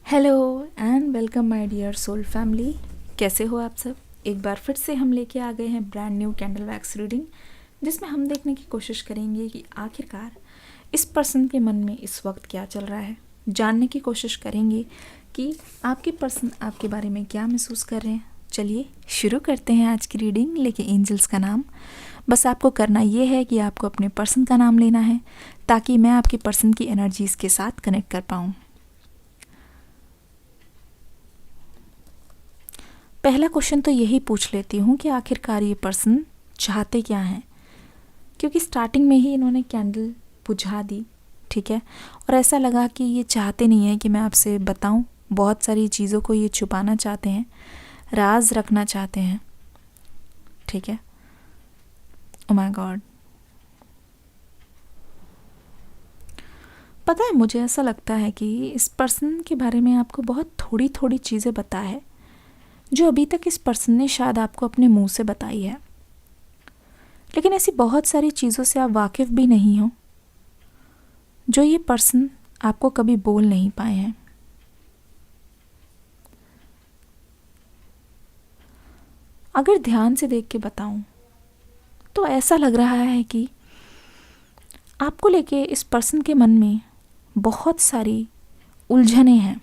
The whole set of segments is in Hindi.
Hello and welcome my dear soul family. कैसे हो आप सब। एक बार फिर से हम लेके आ गए हैं brand new candle wax reading, जिसमें हम देखने की कोशिश करेंगे कि आखिरकार इस पर्सन के मन में इस वक्त क्या चल रहा है। जानने की कोशिश करेंगे कि आपके पर्सन आपके बारे में क्या महसूस कर रहे हैं। चलिए शुरू करते हैं आज की रीडिंग। लेके एंजल्स का नाम। बस आपको करना ये है कि आपको अपने पर्सन का नाम लेना है ताकि मैं आपके पर्सन की एनर्जीज़ के साथ कनेक्ट कर पाऊँ। पहला क्वेश्चन तो यही पूछ लेती हूँ कि आखिरकार ये पर्सन चाहते क्या हैं, क्योंकि स्टार्टिंग में ही इन्होंने कैंडल बुझा दी, ठीक है। और ऐसा लगा कि ये चाहते नहीं हैं कि मैं आपसे बताऊं। बहुत सारी चीज़ों को ये छुपाना चाहते हैं, राज रखना चाहते हैं, ठीक है। Oh my God. पता है, मुझे ऐसा लगता है कि इस पर्सन के बारे में आपको बहुत थोड़ी थोड़ी चीज़ें पता है जो अभी तक इस पर्सन ने शायद आपको अपने मुंह से बताई है, लेकिन ऐसी बहुत सारी चीज़ों से आप वाकिफ़ भी नहीं हो जो ये पर्सन आपको कभी बोल नहीं पाए हैं। अगर ध्यान से देख के बताऊं तो ऐसा लग रहा है कि आपको लेके इस पर्सन के मन में बहुत सारी उलझनें हैं,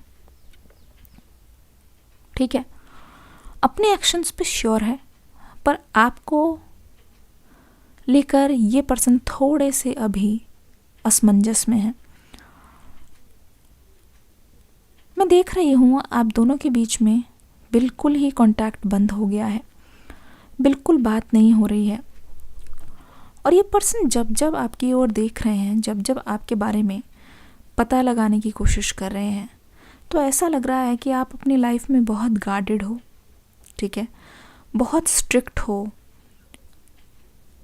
ठीक है। अपने एक्शंस पे श्योर है, पर आपको लेकर ये पर्सन थोड़े से अभी असमंजस में है। मैं देख रही हूँ आप दोनों के बीच में बिल्कुल ही कांटेक्ट बंद हो गया है, बिल्कुल बात नहीं हो रही है। और ये पर्सन जब जब आपकी ओर देख रहे हैं, जब जब आपके बारे में पता लगाने की कोशिश कर रहे हैं, तो ऐसा लग रहा है कि आप अपनी लाइफ में बहुत गार्डेड हो, ठीक है, बहुत स्ट्रिक्ट हो।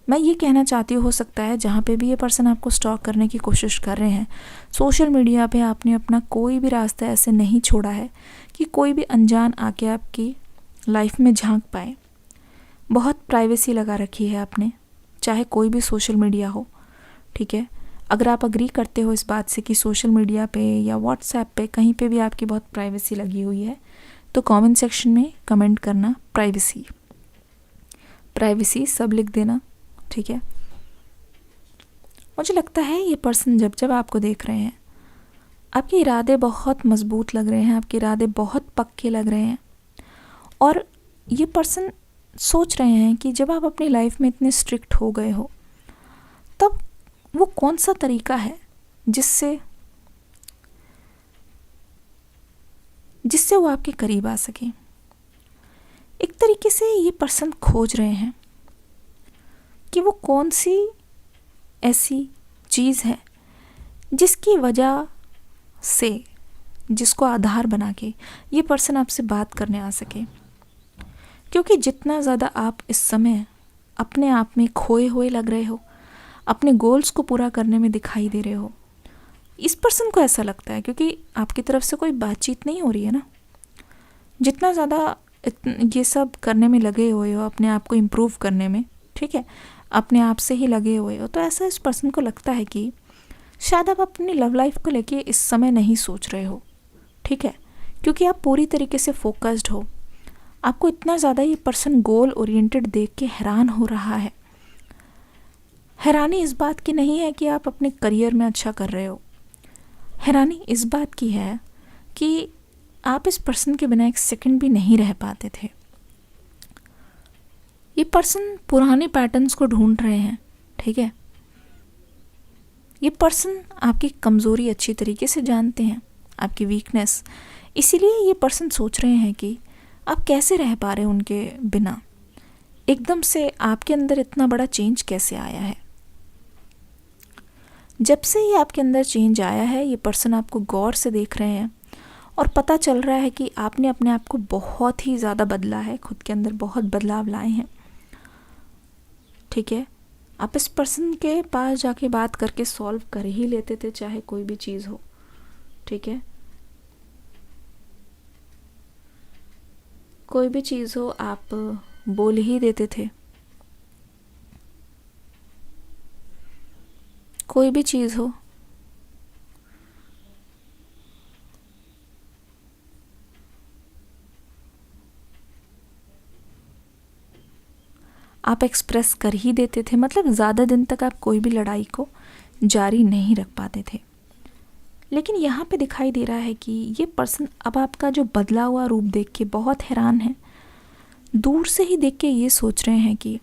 मैं ये कहना चाहती हो सकता है जहाँ पे भी ये पर्सन आपको स्टॉक करने की कोशिश कर रहे हैं, सोशल मीडिया पे आपने अपना कोई भी रास्ता ऐसे नहीं छोड़ा है कि कोई भी अनजान आके आपकी लाइफ में झांक पाए। बहुत प्राइवेसी लगा रखी है आपने, चाहे कोई भी सोशल मीडिया हो, ठीक है। अगर आप अग्री करते हो इस बात से कि सोशल मीडिया पे या व्हाट्सएप पे कहीं पे भी आपकी बहुत प्राइवेसी लगी हुई है, तो कमेंट सेक्शन में कमेंट करना प्राइवेसी, प्राइवेसी सब लिख देना, ठीक है। मुझे लगता है ये पर्सन जब जब आपको देख रहे हैं, आपके इरादे बहुत मजबूत लग रहे हैं, आपके इरादे बहुत पक्के लग रहे हैं। और ये पर्सन सोच रहे हैं कि जब आप अपनी लाइफ में इतने स्ट्रिक्ट हो गए हो, तब वो कौन सा तरीका है जिससे जिससे वो आपके करीब आ सके। एक तरीके से ये पर्सन खोज रहे हैं कि वो कौन सी ऐसी चीज़ है जिसकी वजह से, जिसको आधार बना के ये पर्सन आपसे बात करने आ सके। क्योंकि जितना ज़्यादा आप इस समय अपने आप में खोए हुए लग रहे हो, अपने गोल्स को पूरा करने में दिखाई दे रहे हो, इस पर्सन को ऐसा लगता है, क्योंकि आपकी तरफ से कोई बातचीत नहीं हो रही है ना, जितना ज़्यादा ये सब करने में लगे हुए हो, अपने आप को इम्प्रूव करने में, ठीक है, अपने आप से ही लगे हुए हो, तो ऐसा इस पर्सन को लगता है कि शायद आप अपनी लव लाइफ को लेके इस समय नहीं सोच रहे हो, ठीक है, क्योंकि आप पूरी तरीके से फोकस्ड हो। आपको इतना ज़्यादा ये पर्सन गोल ओरिएंटेड देख के हैरान हो रहा है। हैरानी इस बात की नहीं है कि आप अपने करियर में अच्छा कर रहे हो, हैरानी इस बात की है कि आप इस पर्सन के बिना एक सेकंड भी नहीं रह पाते थे। ये पर्सन पुराने पैटर्न्स को ढूंढ रहे हैं, ठीक है। ये पर्सन आपकी कमज़ोरी अच्छी तरीके से जानते हैं, आपकी वीकनेस, इसीलिए ये पर्सन सोच रहे हैं कि आप कैसे रह पा रहे हैं उनके बिना। एकदम से आपके अंदर इतना बड़ा चेंज कैसे आया है। जब से ये आपके अंदर चेंज आया है, ये पर्सन आपको गौर से देख रहे हैं और पता चल रहा है कि आपने अपने आप को बहुत ही ज़्यादा बदला है, खुद के अंदर बहुत बदलाव लाए हैं, ठीक है। आप इस पर्सन के पास जाके बात करके सॉल्व कर ही लेते थे, चाहे कोई भी चीज़ हो, ठीक है। कोई भी चीज़ हो आप बोल ही देते थे, कोई भी चीज़ हो। आप एक्सप्रेस कर ही देते थे, मतलब ज़्यादा दिन तक आप कोई भी लड़ाई को जारी नहीं रख पाते थे। लेकिन यहाँ पे दिखाई दे रहा है कि ये पर्सन अब आपका जो बदला हुआ रूप देख के बहुत हैरान है। दूर से ही देख के ये सोच रहे हैं कि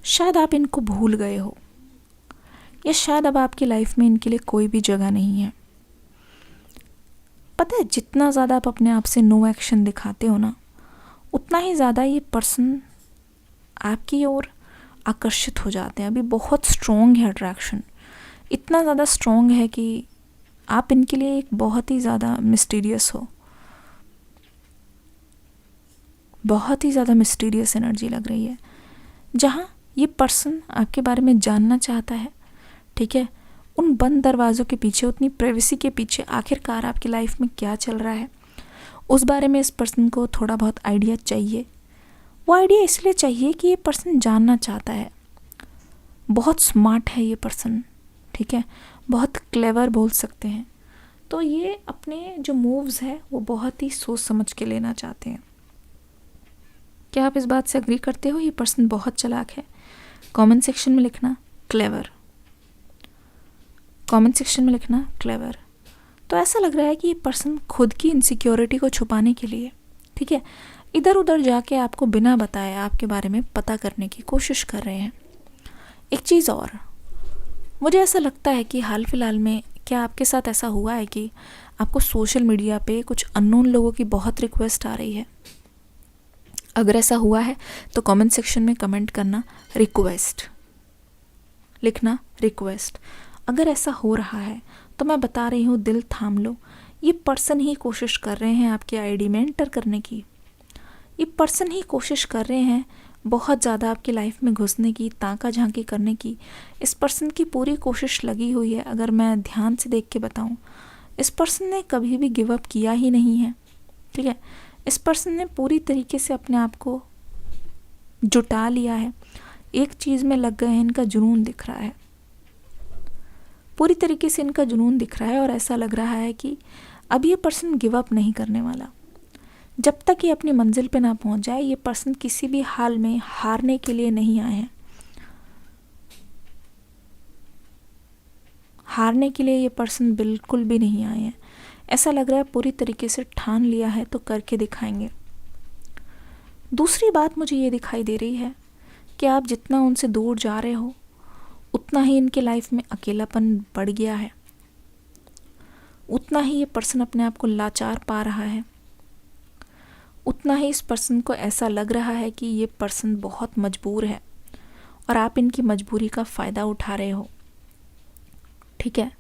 शायद आप इनको भूल गए हो, या शायद अब आपकी लाइफ में इनके लिए कोई भी जगह नहीं है। पता है, जितना ज़्यादा आप अपने आप से नो एक्शन दिखाते हो ना, उतना ही ज़्यादा ये पर्सन आपकी ओर आकर्षित हो जाते हैं। अभी बहुत स्ट्रॉन्ग है अट्रैक्शन, इतना ज़्यादा स्ट्रॉन्ग है कि आप इनके लिए एक बहुत ही ज़्यादा मिस्टीरियस हो, बहुत ही ज़्यादा मिस्टीरियस एनर्जी लग रही है। जहाँ ये पर्सन आपके बारे में जानना चाहता है, ठीक है, उन बंद दरवाज़ों के पीछे, उतनी प्राइवेसी के पीछे आखिरकार आपकी लाइफ में क्या चल रहा है, उस बारे में इस पर्सन को थोड़ा बहुत आइडिया चाहिए। वो आइडिया इसलिए चाहिए कि ये पर्सन जानना चाहता है। बहुत स्मार्ट है ये पर्सन, ठीक है, बहुत क्लेवर बोल सकते हैं। तो ये अपने जो मूव्स है वो बहुत ही सोच समझ के लेना चाहते हैं। क्या आप इस बात से एग्री करते हो ये पर्सन बहुत चालाक है? कमेंट सेक्शन में लिखना क्लेवर, कमेंट सेक्शन में लिखना क्लेवर। तो ऐसा लग रहा है कि ये पर्सन खुद की इनसिक्योरिटी को छुपाने के लिए, ठीक है, इधर उधर जाके आपको बिना बताए आपके बारे में पता करने की कोशिश कर रहे हैं। एक चीज़ और, मुझे ऐसा लगता है कि हाल फिलहाल में क्या आपके साथ ऐसा हुआ है कि आपको सोशल मीडिया पे कुछ अननोन लोगों की बहुत रिक्वेस्ट आ रही है? अगर ऐसा हुआ है तो कमेंट सेक्शन में कमेंट करना रिक्वेस्ट, लिखना रिक्वेस्ट। अगर ऐसा हो रहा है तो मैं बता रही हूँ, दिल थाम लो। ये पर्सन ही कोशिश कर रहे हैं आपके आईडी में एंटर करने की, ये पर्सन ही कोशिश कर रहे हैं बहुत ज़्यादा आपकी लाइफ में घुसने की, ताका झांकी करने की। इस पर्सन की पूरी कोशिश लगी हुई है। अगर मैं ध्यान से देख के बताऊं, इस पर्सन ने कभी भी गिव अप किया ही नहीं है, ठीक है। इस पर्सन ने पूरी तरीके से अपने आप को जुटा लिया है, एक चीज़ में लग गए हैं। इनका जुनून दिख रहा है, पूरी तरीके से इनका जुनून दिख रहा है, और ऐसा लग रहा है कि अब ये पर्सन गिव अप नहीं करने वाला। जब तक ये अपनी मंजिल पे ना पहुंच जाए, ये पर्सन किसी भी हाल में हारने के लिए नहीं आए हैं। हारने के लिए ये पर्सन बिल्कुल भी नहीं आए हैं। ऐसा लग रहा है पूरी तरीके से ठान लिया है तो करके दिखाएंगे। दूसरी बात मुझे ये दिखाई दे रही है कि आप जितना उनसे दूर जा रहे हो, उतना ही इनके लाइफ में अकेलापन बढ़ गया है, उतना ही ये पर्सन अपने आप को लाचार पा रहा है, उतना ही इस पर्सन को ऐसा लग रहा है कि ये पर्सन बहुत मजबूर है और आप इनकी मजबूरी का फ़ायदा उठा रहे हो, ठीक है।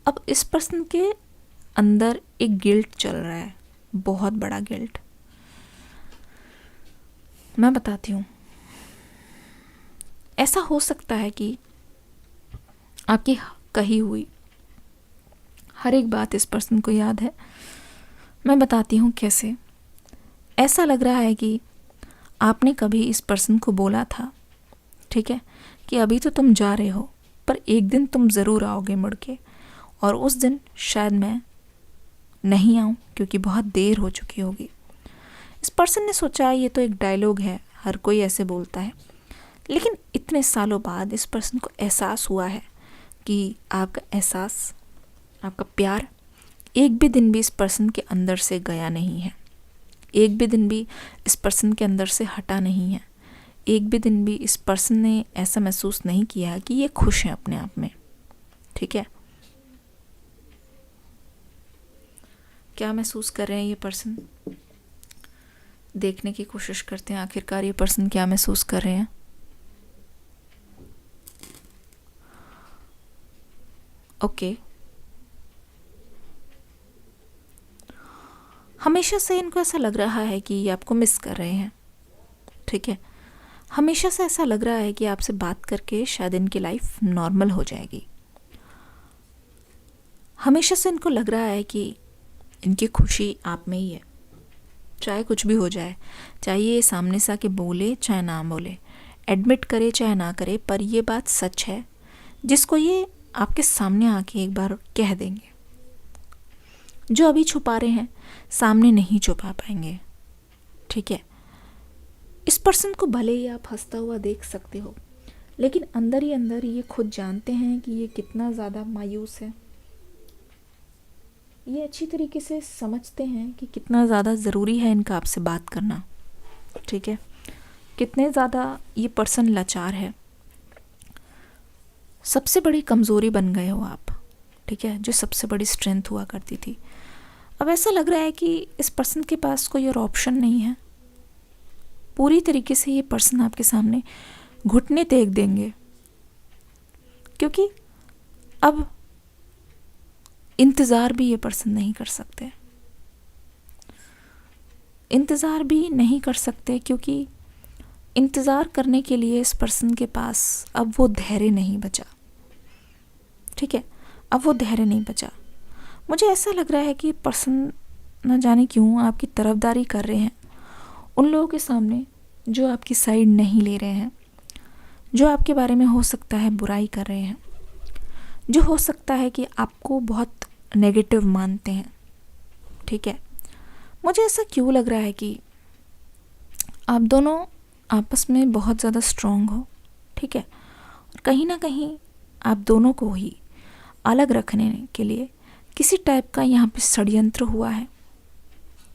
अब इस पर्सन के अंदर एक गिल्ट चल रहा है, बहुत बड़ा गिल्ट। मैं बताती हूँ, ऐसा हो सकता है कि आपकी कही हुई हर एक बात इस पर्सन को याद है। मैं बताती हूँ कैसे। ऐसा लग रहा है कि आपने कभी इस पर्सन को बोला था, ठीक है, कि अभी तो तुम जा रहे हो पर एक दिन तुम ज़रूर आओगे मुड़ के, और उस दिन शायद मैं नहीं आऊँ क्योंकि बहुत देर हो चुकी होगी। इस पर्सन ने सोचा ये तो एक डायलॉग है, हर कोई ऐसे बोलता है, लेकिन इतने सालों बाद इस पर्सन को एहसास हुआ है कि आपका एहसास, आपका प्यार एक भी दिन भी इस पर्सन के अंदर से गया नहीं है, एक भी दिन भी इस पर्सन के अंदर से हटा नहीं है, एक भी दिन भी इस पर्सन ने ऐसा महसूस नहीं किया कि ये खुश हैं अपने आप में, ठीक है। क्या महसूस कर रहे हैं ये पर्सन, देखने की कोशिश करते हैं आखिरकार ये पर्सन क्या महसूस कर रहे हैं। ओके, हमेशा से इनको ऐसा लग रहा है कि ये आपको मिस कर रहे हैं, ठीक है। हमेशा से ऐसा लग रहा है कि आपसे बात करके शायद इनकी लाइफ नॉर्मल हो जाएगी। हमेशा से इनको लग रहा है कि इनकी खुशी आप में ही है, चाहे कुछ भी हो जाए, चाहे ये सामने से आके बोले चाहे ना बोले, एडमिट करे चाहे ना करे, पर ये बात सच है जिसको ये आपके सामने आके एक बार कह देंगे। जो अभी छुपा रहे हैं सामने नहीं छुपा पाएंगे, ठीक है। इस पर्सन को भले ही आप हंसता हुआ देख सकते हो, लेकिन अंदर ही अंदर ये खुद जानते हैं कि ये कितना ज़्यादा मायूस है। ये अच्छी तरीके से समझते हैं कि कितना ज़्यादा ज़रूरी है इनका आपसे बात करना, ठीक है, कितने ज़्यादा ये पर्सन लाचार है। सबसे बड़ी कमज़ोरी बन गए हो आप, ठीक है, जो सबसे बड़ी स्ट्रेंथ हुआ करती थी। अब ऐसा लग रहा है कि इस पर्सन के पास कोई और ऑप्शन नहीं है। पूरी तरीके से ये पर्सन आपके सामने घुटने टेक देंगे, क्योंकि अब इंतज़ार भी ये पर्सन नहीं कर सकते। इंतज़ार भी नहीं कर सकते क्योंकि इंतज़ार करने के लिए इस पर्सन के पास अब वो धैर्य नहीं बचा, ठीक है, अब वो धैर्य नहीं बचा। मुझे ऐसा लग रहा है कि पर्सन न जाने क्यों आपकी तरफदारी कर रहे हैं उन लोगों के सामने जो आपकी साइड नहीं ले रहे हैं, जो आपके बारे में हो सकता है बुराई कर रहे हैं, जो हो सकता है कि आपको बहुत नेगेटिव मानते हैं, ठीक है। मुझे ऐसा क्यों लग रहा है कि आप दोनों आपस में बहुत ज़्यादा स्ट्रॉन्ग हो, ठीक है, और कहीं ना कहीं आप दोनों को ही अलग रखने के लिए किसी टाइप का यहाँ पे षड्यंत्र हुआ है,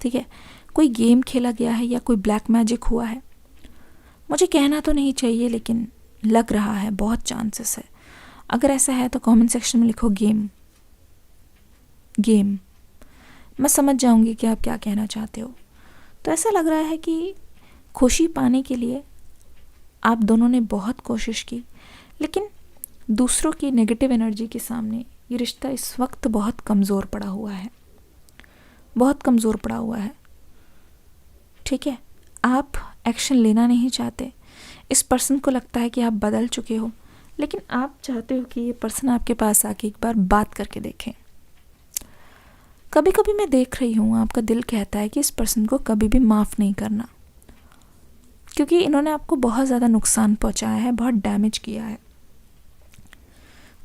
ठीक है, कोई गेम खेला गया है या कोई ब्लैक मैजिक हुआ है। मुझे कहना तो नहीं चाहिए लेकिन लग रहा है, बहुत चांसेस है। अगर ऐसा है तो कमेंट सेक्शन में लिखो गेम। गेम मैं समझ जाऊंगी कि आप क्या कहना चाहते हो। तो ऐसा लग रहा है कि खुशी पाने के लिए आप दोनों ने बहुत कोशिश की, लेकिन दूसरों की नेगेटिव एनर्जी के सामने ये रिश्ता इस वक्त बहुत कमज़ोर पड़ा हुआ है, बहुत कमज़ोर पड़ा हुआ है, ठीक है। आप एक्शन लेना नहीं चाहते। इस पर्सन को लगता है कि आप बदल चुके हो, लेकिन आप चाहते हो कि ये पर्सन आपके पास आके एक बार बात करके देखें। कभी कभी मैं देख रही हूँ आपका दिल कहता है कि इस पर्सन को कभी भी माफ़ नहीं करना, क्योंकि इन्होंने आपको बहुत ज़्यादा नुकसान पहुँचाया है, बहुत डैमेज किया है।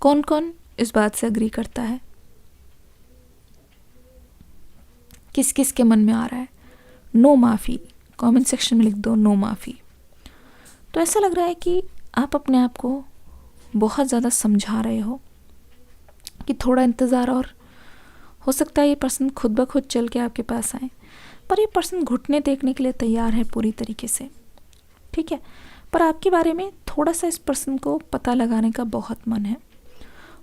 कौन कौन इस बात से अग्री करता है? किस किस के मन में आ रहा है नो माफ़ी? कमेंट सेक्शन में लिख दो नो माफ़ी। तो ऐसा लग रहा है कि आप अपने आप को बहुत ज़्यादा समझा रहे हो कि थोड़ा इंतज़ार और, हो सकता है ये पर्सन खुद ब खुद चल के आपके पास आए, पर ये पर्सन घुटने टेकने के लिए तैयार है पूरी तरीके से, ठीक है। पर आपके बारे में थोड़ा सा इस पर्सन को पता लगाने का बहुत मन है।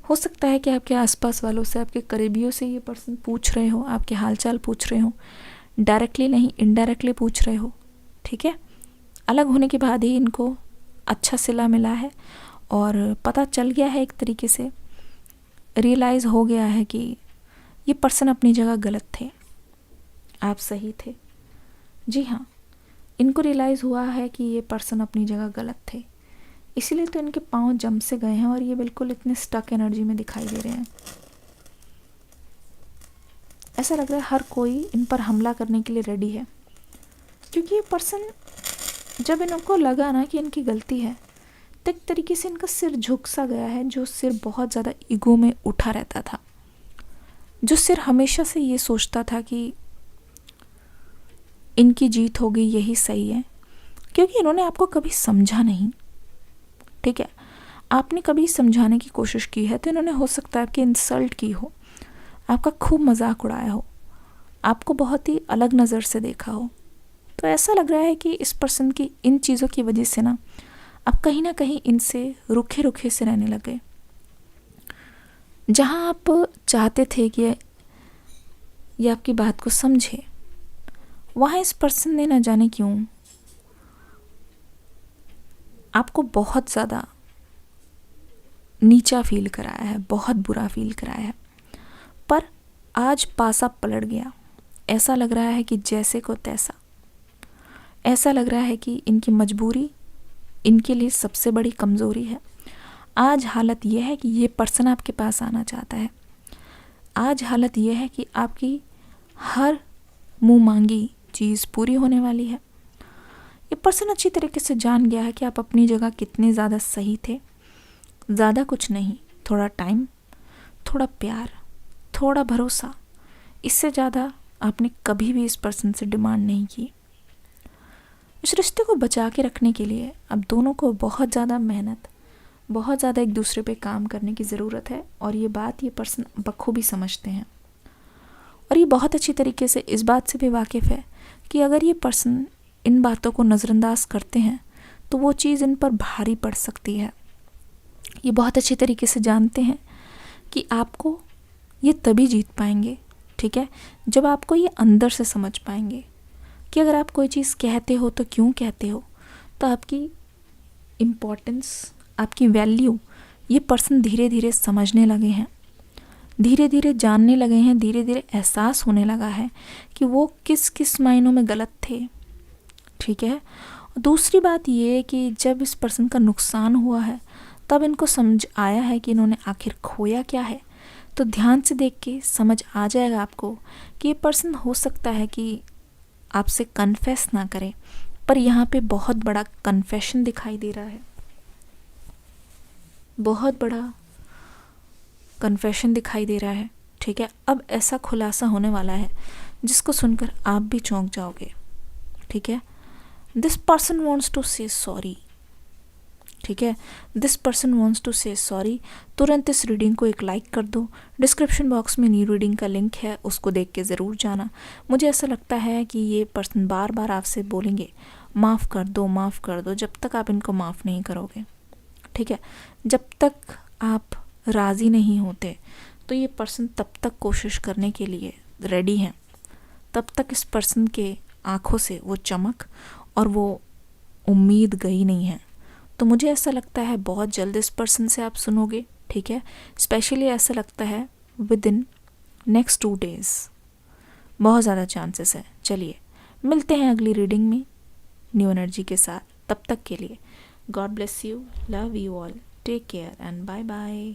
हो सकता है कि आपके आसपास वालों से, आपके करीबियों से ये पर्सन पूछ रहे हो, आपके हालचाल पूछ रहे हो, डायरेक्टली नहीं इनडायरेक्टली पूछ रहे हो, ठीक है। अलग होने के बाद ही इनको अच्छा सिला मिला है और पता चल गया है, एक तरीके से रियलाइज़ हो गया है कि ये पर्सन अपनी जगह गलत थे, आप सही थे। जी हाँ, इनको रियलाइज़ हुआ है कि ये पर्सन अपनी जगह गलत थे, इसीलिए तो इनके पाँव जम से गए हैं और ये बिल्कुल इतने स्टक एनर्जी में दिखाई दे रहे हैं। ऐसा लग रहा है हर कोई इन पर हमला करने के लिए रेडी है, क्योंकि ये पर्सन, जब इनको लगा ना कि इनकी गलती है, तो एक तरीके से इनका सिर झुक सा गया है, जो सिर बहुत ज़्यादा ईगो में उठा रहता था, जो सिर हमेशा से ये सोचता था कि इनकी जीत होगी, यही सही है, क्योंकि इन्होंने आपको कभी समझा नहीं, ठीक है। आपने कभी समझाने की कोशिश की है तो इन्होंने हो सकता है आपकी इंसल्ट की हो, आपका खूब मजाक उड़ाया हो, आपको बहुत ही अलग नज़र से देखा हो। तो ऐसा लग रहा है कि इस पर्सन की इन चीज़ों की वजह से ना आप कहीं ना कहीं इनसे रुखे रुखे से रहने लगे। जहाँ आप चाहते थे कि ये आपकी बात को समझे, वहाँ इस पर्सन ने ना जाने क्यों आपको बहुत ज़्यादा नीचा फील कराया है, बहुत बुरा फील कराया है। पर आज पासा पलट गया। ऐसा लग रहा है कि जैसे को तैसा, ऐसा लग रहा है कि इनकी मजबूरी इनके लिए सबसे बड़ी कमज़ोरी है। आज हालत यह है कि ये पर्सन आपके पास आना चाहता है। आज हालत यह है कि आपकी हर मुँह मांगी चीज़ पूरी होने वाली है। ये पर्सन अच्छी तरीके से जान गया है कि आप अपनी जगह कितने ज़्यादा सही थे। ज़्यादा कुछ नहीं, थोड़ा टाइम, थोड़ा प्यार, थोड़ा भरोसा, इससे ज़्यादा आपने कभी भी इस पर्सन से डिमांड नहीं की। इस रिश्ते को बचा के रखने के लिए अब दोनों को बहुत ज़्यादा मेहनत, बहुत ज़्यादा एक दूसरे पे काम करने की ज़रूरत है, और ये बात ये पर्सन बखूबी समझते हैं। और ये बहुत अच्छी तरीके से इस बात से भी वाकिफ़ है कि अगर ये पर्सन इन बातों को नज़रअंदाज करते हैं तो वो चीज़ इन पर भारी पड़ सकती है। ये बहुत अच्छी तरीके से जानते हैं कि आपको ये तभी जीत पाएंगे, ठीक है, जब आपको ये अंदर से समझ पाएंगे कि अगर आप कोई चीज़ कहते हो तो क्यों कहते हो, तो आपकी इम्पोर्टेंस, आपकी वैल्यू ये पर्सन धीरे धीरे समझने लगे हैं, धीरे धीरे जानने लगे हैं, धीरे धीरे एहसास होने लगा है कि वो किस किस मायनों में गलत थे, ठीक है। दूसरी बात ये है कि जब इस पर्सन का नुकसान हुआ है तब इनको समझ आया है कि इन्होंने आखिर खोया क्या है। तो ध्यान से देख के समझ आ जाएगा आपको कि ये पर्सन हो सकता है कि आपसे कन्फेस ना करे, पर यहाँ पे बहुत बड़ा कन्फेशन दिखाई दे रहा है, बहुत बड़ा कन्फेशन दिखाई दे रहा है, ठीक है। अब ऐसा खुलासा होने वाला है जिसको सुनकर आप भी चौंक जाओगे, ठीक है। दिस पर्सन वॉन्ट्स टू से सॉरी, ठीक है, दिस पर्सन वॉन्ट्स टू से सॉरी। तुरंत इस रीडिंग को एक लाइक कर दो। डिस्क्रिप्शन बॉक्स में न्यू रीडिंग का लिंक है, उसको देख के ज़रूर जाना। मुझे ऐसा लगता है कि ये पर्सन बार बार आपसे बोलेंगे माफ़ कर दो, माफ़ कर दो, जब तक आप इनको माफ़ नहीं करोगे, ठीक है, जब तक आप राज़ी नहीं होते, तो ये पर्सन तब तक कोशिश करने के लिए रेडी हैं, तब तक इस पर्सन के आँखों से वो चमक और वो उम्मीद गई नहीं है। तो मुझे ऐसा लगता है बहुत जल्द इस पर्सन से आप सुनोगे, ठीक है। स्पेशली ऐसा लगता है विद इन नेक्स्ट 2 days बहुत ज़्यादा चांसेस है। चलिए मिलते हैं अगली रीडिंग में न्यू एनर्जी के साथ। तब तक के लिए God bless you, love you all, take care and bye bye.